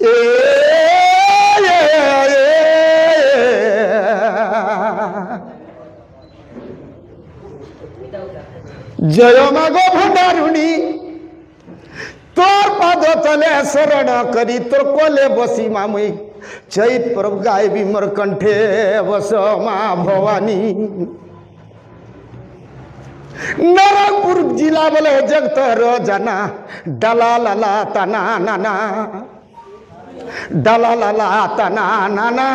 এ জয় মাগো ভণ্ডারুণী তোর পাদ তলে শরণ করি তোর কোলে বসি মামুই চৈত প্রভ গাইবি মোর কণ্ঠে বস মা ভবানী। নরংপুর জিলা বলে জগত রোজানা ডালা লালা তানা নানা डाला लाला तना नाना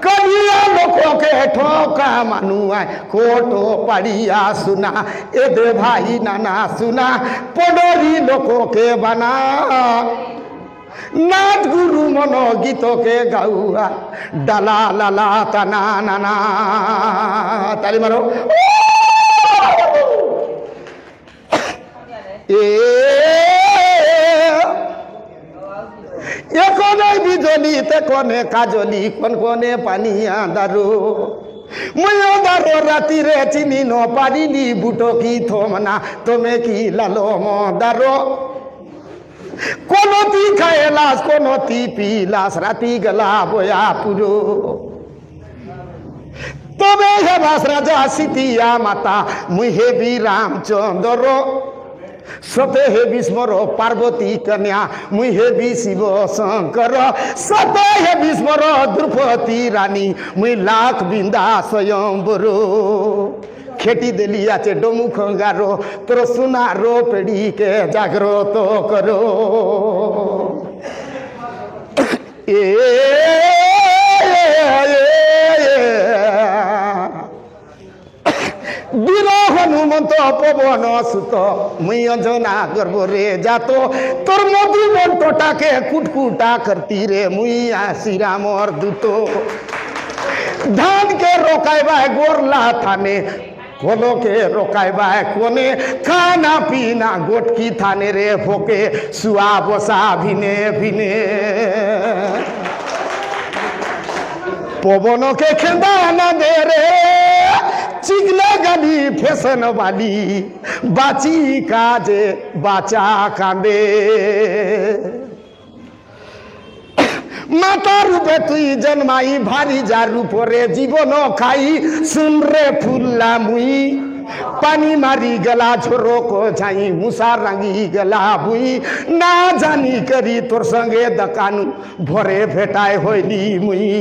करिया लोगों के ठोका मनुआ कोटो पड़िया सुना ए दे भाई नाना सुना पडोरी लोगों के बना नाथ गुरु मनो गीतों के गाउआ डाला लाला तना नाना। ताली मारो। ये कोने बिजली ते कोने काजली कोन कोने पानिया दारो मुयो दारो राती रे चिनी नो पारिली बुटो की थोमना तोमे की लालो मो दारो कोनो ती खाएलास कोनो ती पीलास राती गला बोया पुरो तोमे हे बास राजा सीतिया माता मुहे भी रामचंद्रो सते हे विस्मर पार्वती कन्या मुहे भी शिव शंकर सते हे विस्मर द्रौपदी रानी मुई लाख बिंदा स्वयंवरो खेती देली आचे डोमु खंगारो तोर सुनारो पेड़ी के जागृत करो। वीर हनुमंत पवन सुत मुई अंजना गर्भ रे जातो तोर मधु मंटोटा के कुटकुटा करती रे मुई आसी राम और दूतो धान के रोकाय बाय गोरला थाने कोनो के रोकाय बाय कोने खाना पीना गोटकी थाने रे फोके सुआ बसा भिने भिने पवन के खेदा ना दे रे चिगला गाली फैशन वाली बाची काजे बाचा कांदे माता रूपे तुई जन्माई भारी जा रूप रे जीवन खाई सुन रे फुल्ला मुई पानी मारी गला छोरो को छाई मुसा रंगी गला बुई ना जानी करी तोर संगे दकानु भरे भेटाए होइली मुई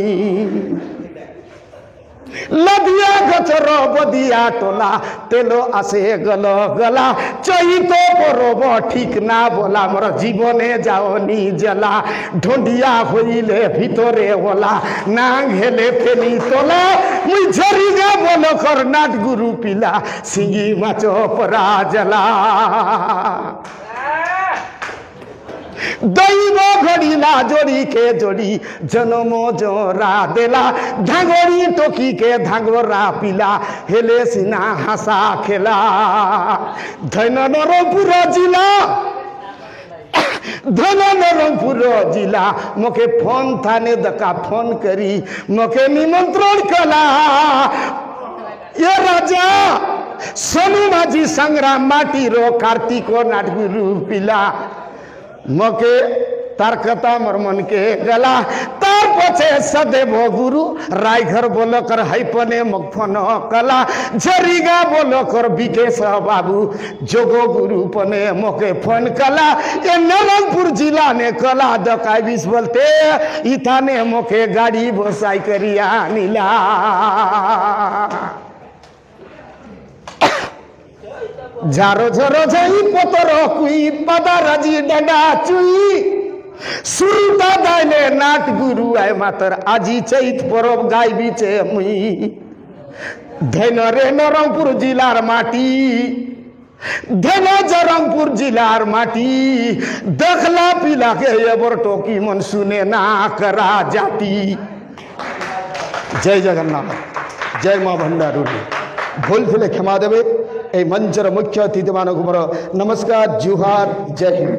लदिया गचरो बदिया टोला तेलो आसे गल गला चैतो परब ठीक ना बोला मोर जीवने जाओनी जला ढोंडिया होइले भितरे होला ना घेले फेनी तोला मुई झरिगा बोल कर नाट गुरु पिला सिंगी माचो परा जला दैव घड़ीला जोड़ी के जोड़ी जन्म जोरा देला धांगोरी टोकी के धांगोरा पिला हेले सिना हंसा खेला धन नरपुर जिला धन नरपुर जिला मोके फोन थाने दका फोन करी मोके निमंत्रण कला ये राजा सोनू माझी संग्राम माटी रो कार्तिक नाटगुरु पिला मके तार कथा मोर मन के गला तार पछे सदैव गुरु रायघर बोल कर हैपने मगफन कला झरिगा बोल कर विकेश बाबू जोगो गुरु पने मोके फोन कला ये नरंगपुर जिला ने कला दकाई बिस बोलते इथाने मोके गाड़ी बसाई करिया नीला झारो झरो झई पोतर कुई पदा राजी डंडा चुई सुरता दाइले नाट गुरु आय मातर आजी चैत परब गाय बीचे मुई धन रे नरंगपुर जिलार माटी धन जरंगपुर जिलार माटी दखला पिला के एबर टोकी मन सुने ना करा जाती। जय जगन्नाथ जय मां भंडारुणी भूल भूले क्षमा देवे ए मंचर मुख्य अतिथि मानक नमस्कार जुहार जय हिंद।